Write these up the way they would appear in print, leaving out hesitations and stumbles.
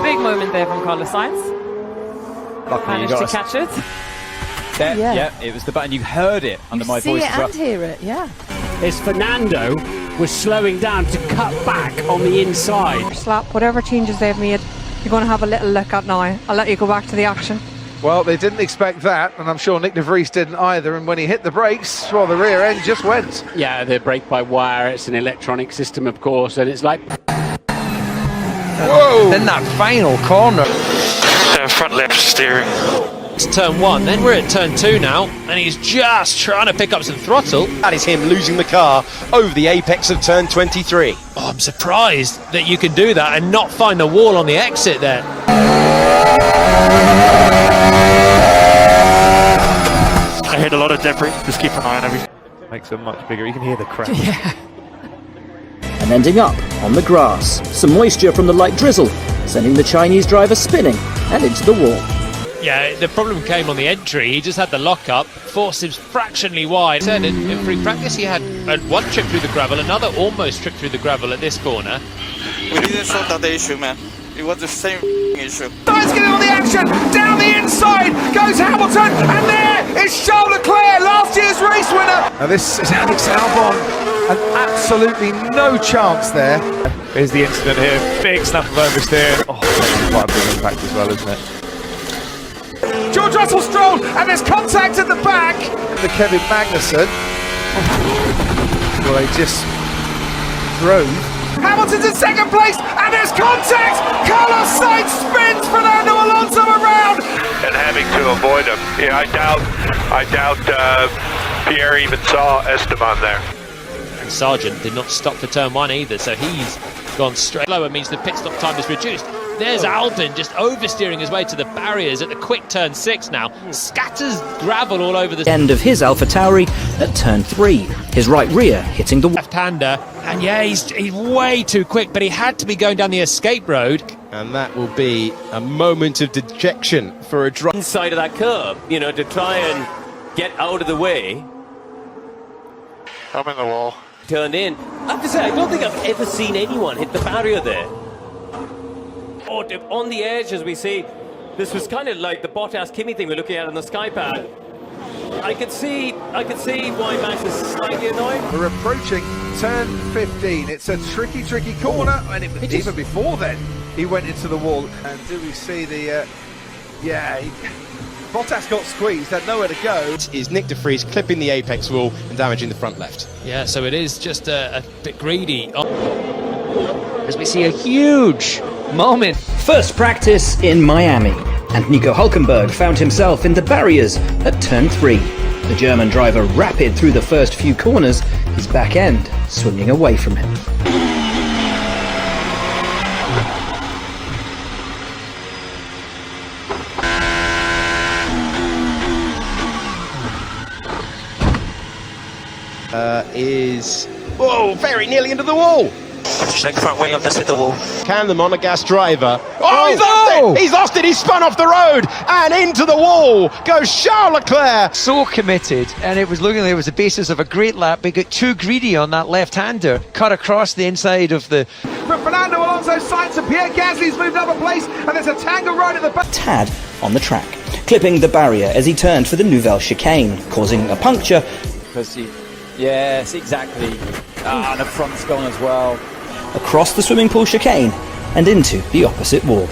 Big moment there from Carlos Sainz. Managed to catch it. There, yeah, it was the button. You heard it under my voice as well. You see it and hear it, yeah. Is Fernando was slowing down to cut back on the inside. Slap, whatever changes they've made, you're going to have a little look at now. I'll let you go back to the action. Well, they didn't expect that, and I'm sure Nick de Vries didn't either. And when he hit the brakes, well, the rear end just went. Yeah, the brake-by-wire, it's an electronic system, of course, and it's like... Whoa! Then that final corner. Front left steering. It's turn 1, then we're at turn 2 now, and he's just trying to pick up some throttle. That is him losing the car over the apex of turn 23. Oh, I'm surprised that you can do that and not find the wall on the exit there. I hit a lot of debris, just keep an eye on everything. Makes them much bigger, you can hear the crack. Yeah. And ending up on the grass. Some moisture from the light drizzle, sending the Chinese driver spinning and into the wall. Yeah, the problem came on the entry. He just had the lock-up, forced him fractionally wide. Said in free practice he had one trip through the gravel, another almost trip through the gravel at this corner. We didn't sort out the issue, man. It was the same issue. Let's get in on the action! Down the inside goes Hamilton, and there is Charles Leclerc, last year's race winner! Now this is Alex Albon, and absolutely no chance there. Here's the incident here, big snuff of oversteer. Oh, that's quite a big impact as well, isn't it? George Russell Stroll, and there's contact at the back. The Kevin Magnussen. Well, they just drove. Hamilton's in second place, and there's contact. Carlos Sainz spins Fernando Alonso around, And having to avoid him. Yeah, I doubt Pierre even saw Esteban there. And Sargent did not stop for turn 1 either, so he's gone straight. Lower means the pit stop time is reduced. There's Albon just oversteering his way to the barriers at the quick turn 6 now. Scatters gravel all over the End of his AlphaTauri at turn 3. His right rear hitting the left-hander. And yeah, he's way too quick, but he had to be going down the escape road. And that will be a moment of dejection for a driver. Inside of that curb, you know, to try and get out of the way. I'm in the wall. Turned in. I have to say, I don't think I've ever seen anyone hit the barrier there. Or on the edge, as we see, this was kind of like the Bottas-Kimi thing we're looking at on the Skypad. I could see why Max is slightly annoyed. We're approaching turn 15. It's a tricky corner, and even before then, he went into the wall. And do we see the? Bottas got squeezed, had nowhere to go. Is Nick de Vries clipping the apex wall and damaging the front left? Yeah, so it is just a bit greedy. As we see a huge moment. First practice in Miami, and Nico Hülkenberg found himself in the barriers at turn 3. The German driver rapid through the first few corners, his back end swinging away from him. Very nearly into the wall. Check front wing of this hit the wall. Can the monogas driver? Oh, he's lost it! He's spun off the road and into the wall goes Charles Leclerc. So committed, and it was looking like it was the basis of a great lap, but got too greedy on that left-hander, cut across the inside of the... But Fernando Alonso, Sainz and Pierre Gasly's moved up a place, and there's a tangle right at the back. Tad on the track, clipping the barrier as he turned for the Nouvelle chicane, causing a puncture. Yes, exactly. The front's gone as well. Across the swimming pool chicane and into the opposite wall.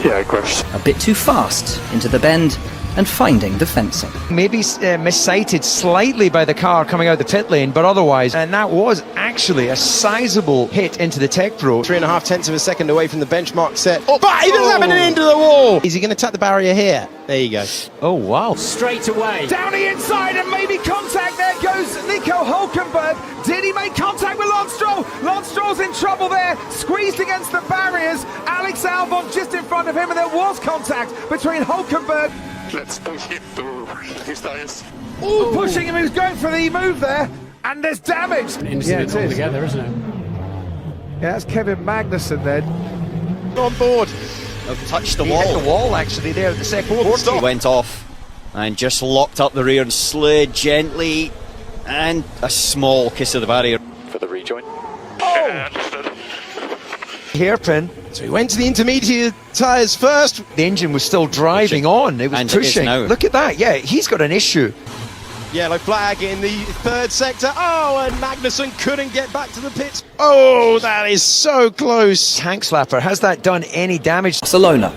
Yeah, I crashed. A bit too fast into the bend and finding the fencing. Maybe missighted slightly by the car coming out the pit lane, but otherwise, and that was actually a sizable hit into the tech pro. 3.5 tenths of a second away from the benchmark set. But he doesn't have it into the wall. Is he going to tap the barrier here? There you go. Oh, wow. Straight away. Down the inside and maybe contact. There goes Nico Hülkenberg. Did he make contact with Lance Stroll? Lance Stroll's in trouble there, squeezed against the barriers. Alex Albon just in front of him, and there was contact between Hülkenberg. Let's push him to his tires. Ooh, pushing him, he was going for the move there, and there's damage. Incident altogether, isn't it? Yeah, that's Kevin Magnussen then. On board. Touched the He wall. hit the wall, actually, there at the second board. He went off and just locked up the rear and slid gently, and a small kiss of the barrier. For the rejoin. Oh! hairpin. So he went to the intermediate tyres first. The engine was still driving on. It was And pushing. it's now. Look at that. Yeah, he's got an issue. Yellow flag in the third sector. Oh, and Magnussen couldn't get back to the pits. Oh, that is so close. Tank slapper. Has that done any damage? Barcelona.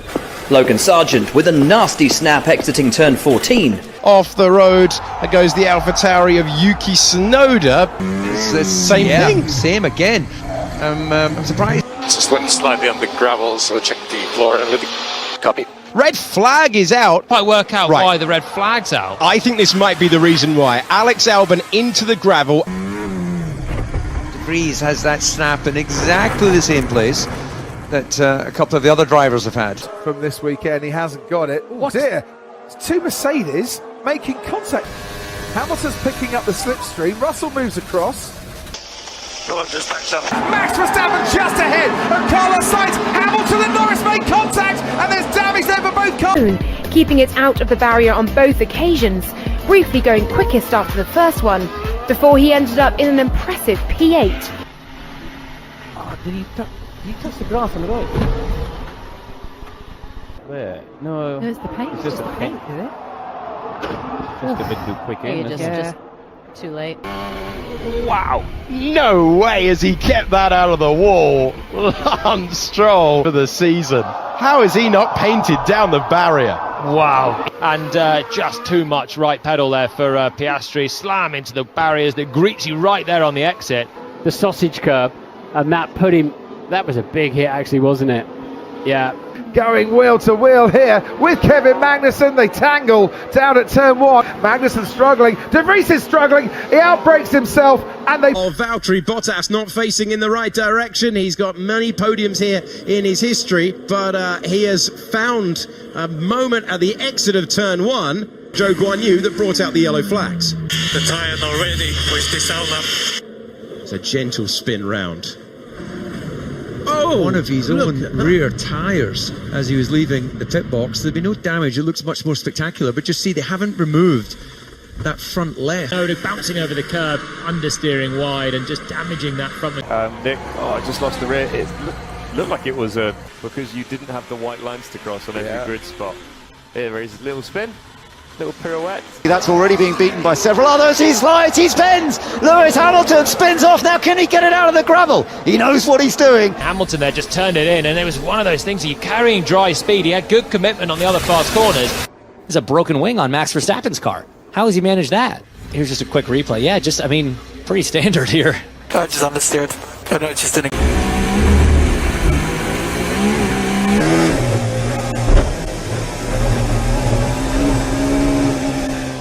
Logan Sargent with a nasty snap exiting turn 14. Off the road, there goes the AlphaTauri of Yuki Tsunoda. It's the same thing. Same again. I'm surprised. Just went slightly on the gravel, so check the floor and copy. Red flag is out. Quite work out Right. why the red flag's out. I think this might be the reason why. Alex Albon into the gravel. De Vries has that snap in exactly the same place that a couple of the other drivers have had. From this weekend, he hasn't got it. Oh dear, it's two Mercedes making contact. Hamilton's picking up the slipstream. Russell moves across. Max Verstappen just ahead, and Carlos Sainz, Hamilton and Norris make contact, and there's damage there for both cars. Keeping it out of the barrier on both occasions, briefly going quickest after the first one, before he ended up in an impressive P8. Oh, did he touch the grass on the road? Where? No. No, it's the paint. It's just the paint. Is it? Just a bit too quick in. Just too late. Wow. No way has he kept that out of the wall. Lance Stroll for the season. How is he not painted down the barrier? Wow. And just too much right pedal there for Piastri. Slam into the barriers that greets you right there on the exit. The sausage curb, and that put him. That was a big hit, actually, wasn't it? Yeah. Going wheel to wheel here with Kevin Magnussen. They tangle down at turn one. Magnussen struggling. De Vries is struggling. He outbrakes himself, and they. Of Valtteri Bottas not facing in the right direction. He's got many podiums here in his history, but he has found a moment at the exit of turn one. Zhou Guanyu that brought out the yellow flags. The tyre not ready with this outlet. It's a gentle spin round. Oh, one of his own rear tyres as he was leaving the pit box. There'd be no damage. It looks much more spectacular, but just see they haven't removed that front left. No, bouncing over the curb, understeering wide and just damaging that front. Nick, I just lost the rear. It looked like it was because you didn't have the white lines to cross on every grid spot. Here is a little spin. Little pirouette. That's already being beaten by several others. He slides, he spins. Lewis Hamilton spins off. Now can he get it out of the gravel? He knows what he's doing. Hamilton there just turned it in, and it was one of those things. You're carrying dry speed. He had good commitment on the other fast corners. There's a broken wing on Max Verstappen's car. How has he managed that? Here's just a quick replay. Yeah, just, I mean, pretty standard here. I just understeered. I know, it just didn't.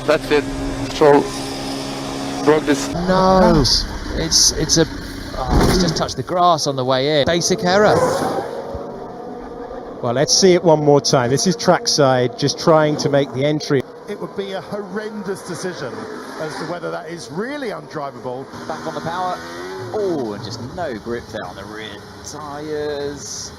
That's it. Stroll broke this. No, it's a. Oh, he's just touched the grass on the way in. Basic error. Well, let's see it one more time. This is trackside, just trying to make the entry. It would be a horrendous decision as to whether that is really undrivable. Back on the power. Oh, and just no grip there on the rear tyres.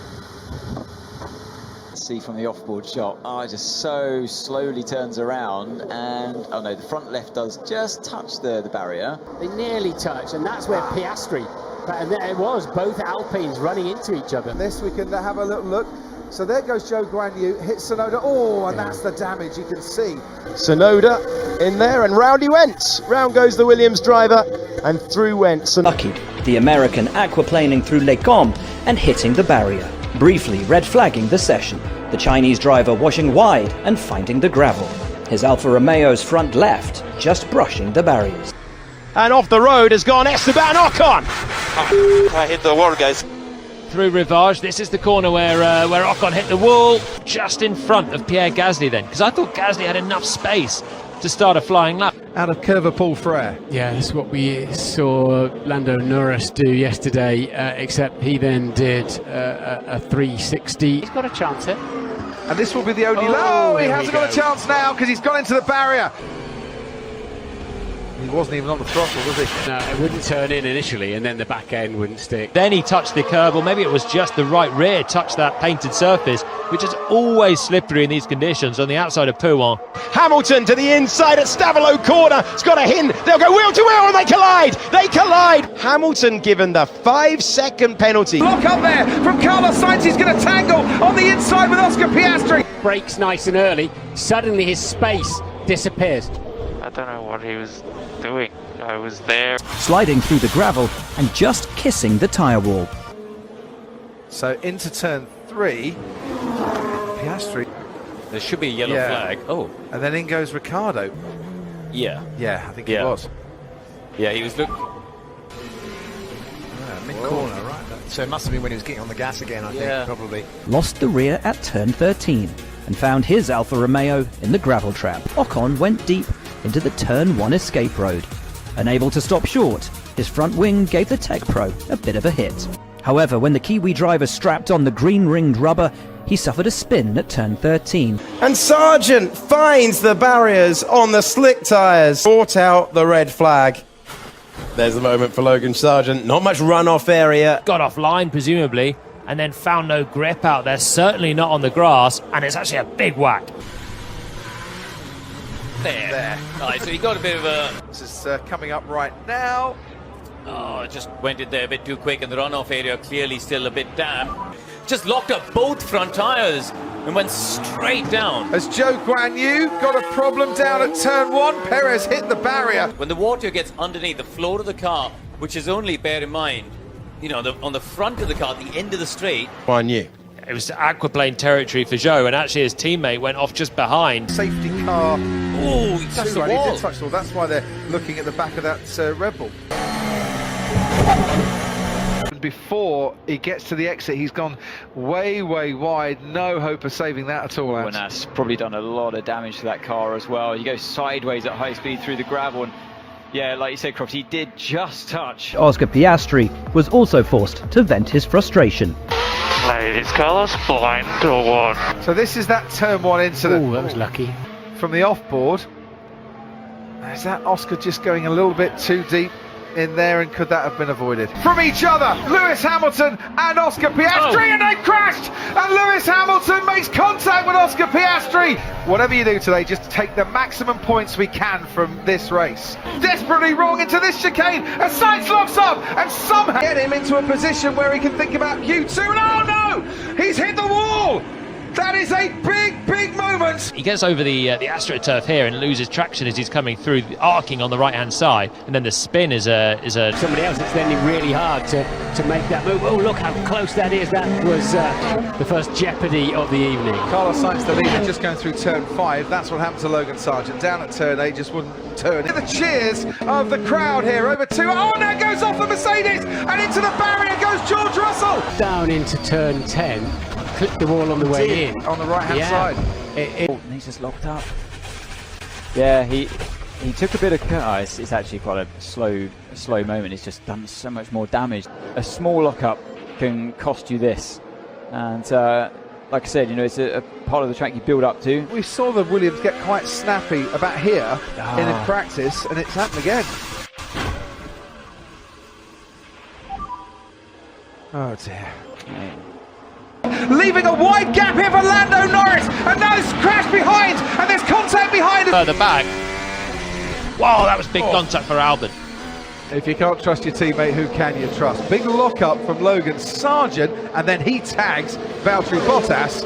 See from the off-board shot, just so slowly turns around, and oh no, the front left does just touch the barrier. They nearly touch, and that's where Piastri, and there it was, both Alpines running into each other. This we can have a little look. So there goes Zhou Guanyu, hits Tsunoda. Oh, and that's the damage you can see. Tsunoda in there, and round he went. Round goes the Williams driver, and through went Lucky, the American aquaplaning through Les Combes and hitting the barrier, briefly red flagging the session. The Chinese driver washing wide and finding the gravel. His Alfa Romeo's front left just brushing the barriers. And off the road has gone Esteban Ocon. I hit the wall, guys. Through Rivage, this is the corner where Ocon hit the wall, just in front of Pierre Gasly then, because I thought Gasly had enough space to start a flying lap. Out of curve Paul Frere. Yeah, that's what we saw Lando Norris do yesterday, except he then did a 360. He's got a chance here. And this will be the only... Oh, he hasn't got a chance now because he's gone into the barrier. He wasn't even on the throttle, was he? No, it wouldn't turn in initially, and then the back end wouldn't stick. Then he touched the curb, or maybe it was just the right rear touched that painted surface, which is always slippery in these conditions on the outside of Pouin. Hamilton to the inside at Stavelot corner. It's got a hint. They'll go wheel to wheel and they collide. They collide. Hamilton given the 5-second penalty. Lock up there from Carlos Sainz. He's going to tangle on the inside with Oscar Piastri. Breaks nice and early. Suddenly his space disappears. I don't know what he was doing. I was there. Sliding through the gravel and just kissing the tyre wall. So into turn 3, Piastri. There should be a yellow flag. Oh. And then in goes Ricciardo. Yeah. Yeah, I think he was. Yeah, he was looking. Mid-corner, right. So it must have been when he was getting on the gas again, I think, probably. Lost the rear at turn 13 and found his Alfa Romeo in the gravel trap. Ocon went deep into the turn 1 escape road. Unable to stop short, his front wing gave the Tech Pro a bit of a hit. However, when the Kiwi driver strapped on the green-ringed rubber, he suffered a spin at turn 13. And Sargent finds the barriers on the slick tyres. Brought out the red flag. There's the moment for Logan Sargent. Not much runoff area. Got offline, presumably, and then found no grip out there, certainly not on the grass, and it's actually a big whack. There. Right, so he got a bit of a... This is coming up right now. Oh, just went in there a bit too quick, and the runoff area clearly still a bit damp. Just locked up both front tyres and went straight down. As Zhou Guanyu got a problem down at turn 1, Perez hit the barrier. When the water gets underneath the floor of the car, which is only, bear in mind, you know, on the front of the car, the end of the straight. Guanyu. It was aquaplane territory for Zhou, and actually his teammate went off just behind. Safety car. Oh, he touched the wall. He did touch the wall. That's why they're looking at the back of that Red Bull. Before he gets to the exit, he's gone way wide. No hope of saving that at all. And that's probably done a lot of damage to that car as well. You go sideways at high speed through the gravel, and yeah, like you said, Croft, he did just touch. Oscar Piastri was also forced to vent his frustration. Mate, is Carlos blind or what? So this is that turn 1 incident. Oh, that was lucky. From the off-board. Is that Oscar just going a little bit too deep in there, and could that have been avoided? From each other, Lewis Hamilton and Oscar Piastri, and they crashed! And Lewis Hamilton makes contact with Oscar Piastri! Whatever you do today, just take the maximum points we can from this race. Desperately wrong into this chicane, and Sainz locks up, and somehow get him into a position where he can think about Q2, and oh no! He's hit the wall! That is a big moment. He gets over the AstroTurf here and loses traction as he's coming through, arcing on the right-hand side, and then the spin is a... Somebody else extending really hard to make that move. Oh, look how close that is. That was the first jeopardy of the evening. Carlos Sainz, the leader, just going through turn 5. That's what happened to Logan Sargent. Down at turn 8, just wouldn't turn. The cheers of the crowd here over 2. Oh, now goes off the Mercedes, and into the barrier goes George Russell. Down into turn 10. Clipped the wall on the way in. On the right-hand side. He's just locked up. Yeah, he took a bit of... it's actually quite a slow moment. It's just done so much more damage. A small lock-up can cost you this. And like I said, you know, it's a part of the track you build up to. We saw the Williams get quite snappy about here in a practice, and it's happened again. Oh dear. Yeah. Leaving a wide gap here for Lando Norris, and now it's crash behind, and there's contact behind us. Further back. Wow, that was big contact for Albon. If you can't trust your teammate, who can you trust? Big lock-up from Logan Sargent, and then he tags Valtteri Bottas.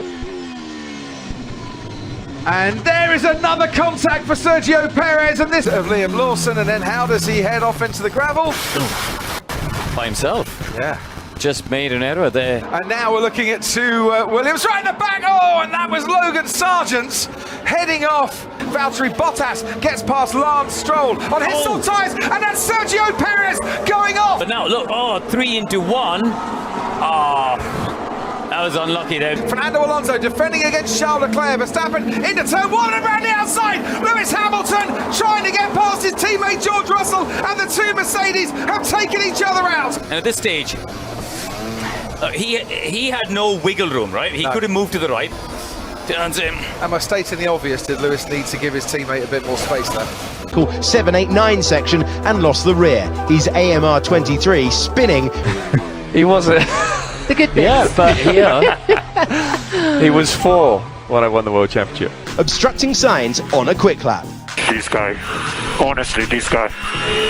And there is another contact for Sergio Perez, and this of Liam Lawson, and then how does he head off into the gravel? By himself. Yeah. Just made an error there. And now we're looking at 2 Williams right in the back. Oh, and that was Logan Sargent heading off. Valtteri Bottas gets past Lance Stroll on his soft tyres, and that's Sergio Perez going off. But now look, 3 into 1. That was unlucky there. Fernando Alonso defending against Charles Leclerc. Verstappen into turn 1 and around the outside. Lewis Hamilton trying to get past his teammate George Russell, and the 2 Mercedes have taken each other out. And at this stage, he had no wiggle room, right? He could have moved to the right. Am I stating the obvious? Did Lewis need to give his teammate a bit more space there? Cool. 7, 8, 9 section and lost the rear. He's AMR 23 spinning. He wasn't. The good bit. Yeah, but here. He was 4 when I won the World Championship. Obstructing signs on a quick lap. This guy, honestly, this guy.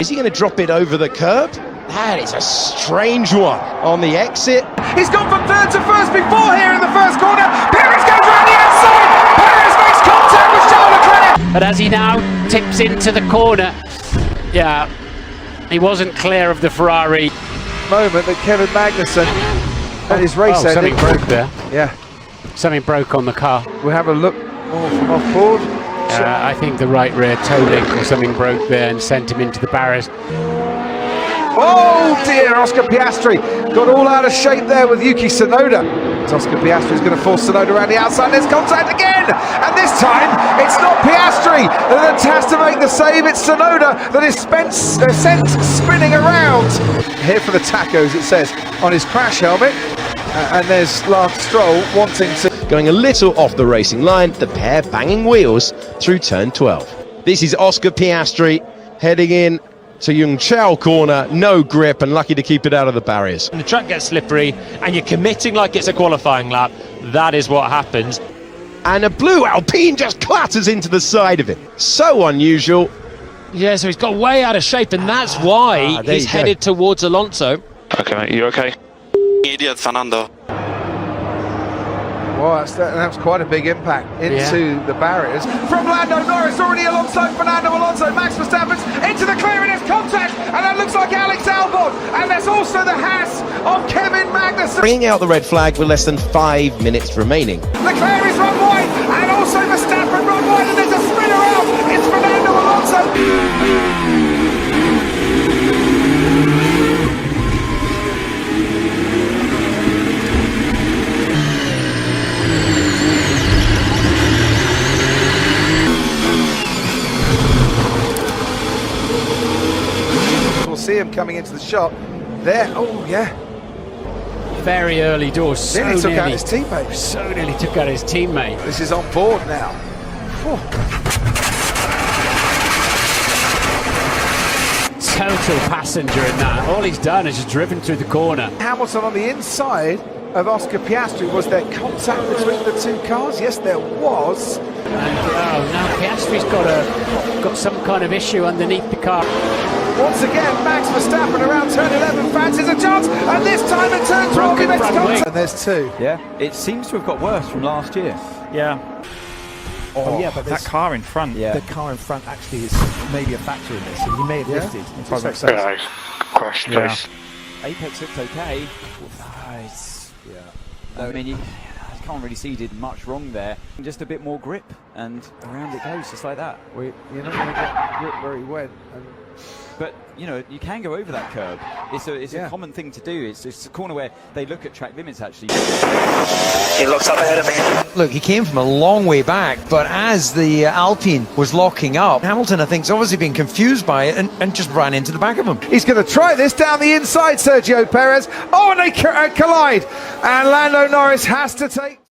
Is he going to drop it over the curb? That is a strange one on the exit. He's gone from third to first before here in the first corner. Perez goes around the outside. Perez makes contact with Charles Leclerc. But as he now tips into the corner, yeah, he wasn't clear of the Ferrari. Moment that Kevin Magnussen and his race ending. Something broke there. Yeah. Something broke on the car. We'll have a look more from off board. I think the right rear toe link or something broke there and sent him into the barriers. Oh dear, Oscar Piastri got all out of shape there with Yuki Tsunoda. Oscar Piastri is going to force Tsunoda around the outside. There's contact again, and this time it's not Piastri that has to make the save. It's Tsunoda that is sent spinning around. Here for the tacos, it says on his crash helmet, and there's Lance Stroll wanting to. Going a little off the racing line, the pair banging wheels through turn 12. This is Oscar Piastri heading in to Yung Chao corner, no grip and lucky to keep it out of the barriers. And the track gets slippery and you're committing like it's a qualifying lap. That is what happens. And a blue Alpine just clatters into the side of it. So unusual. Yeah, so he's got way out of shape and that's why he's headed towards Alonso. Okay, mate, you okay? Idiot Fernando. Well, that's quite a big impact into the barriers. From Lando Norris, already alongside Fernando Alonso. Max Verstappen's into the clear and there's contact, and that looks like Alex Albon. And there's also the Haas of Kevin Magnussen. Bringing out the red flag with less than 5 minutes remaining. Leclerc is run wide, and also Verstappen run wide, and there's a spin around. It's Fernando Alonso. See him coming into the shot there. Oh yeah, very early doors. So nearly took out his teammate. So nearly took out his teammate. This is on board now. Total passenger in that. All he's done is just driven through the corner. Hamilton on the inside of Oscar Piastri. Was there contact between the two cars? Yes, there was. And now Piastri's got some kind of issue underneath the car. Once again, Max Verstappen around turn 11 fancies a chance, and this time in turn 12 he makes contact. And there's 2. Yeah, it seems to have got worse from last year. Yeah. Oh yeah, but that car in front. Yeah. The car in front actually is maybe a factor in this, and he may have lifted. Yeah, crashed this. Apex looked okay. I mean, you can't really see he did much wrong there. Just a bit more grip, and around it goes, just like that. You're not going to get grip where he went. But, you know, you can go over that curb. It's a common thing to do. It's a corner where they look at track limits, actually. He looks up ahead of me. Look, he came from a long way back, but as the Alpine was locking up, Hamilton, I think, has obviously been confused by it and just ran into the back of him. He's going to try this down the inside, Sergio Perez. Oh, and they collide. And Lando Norris has to take...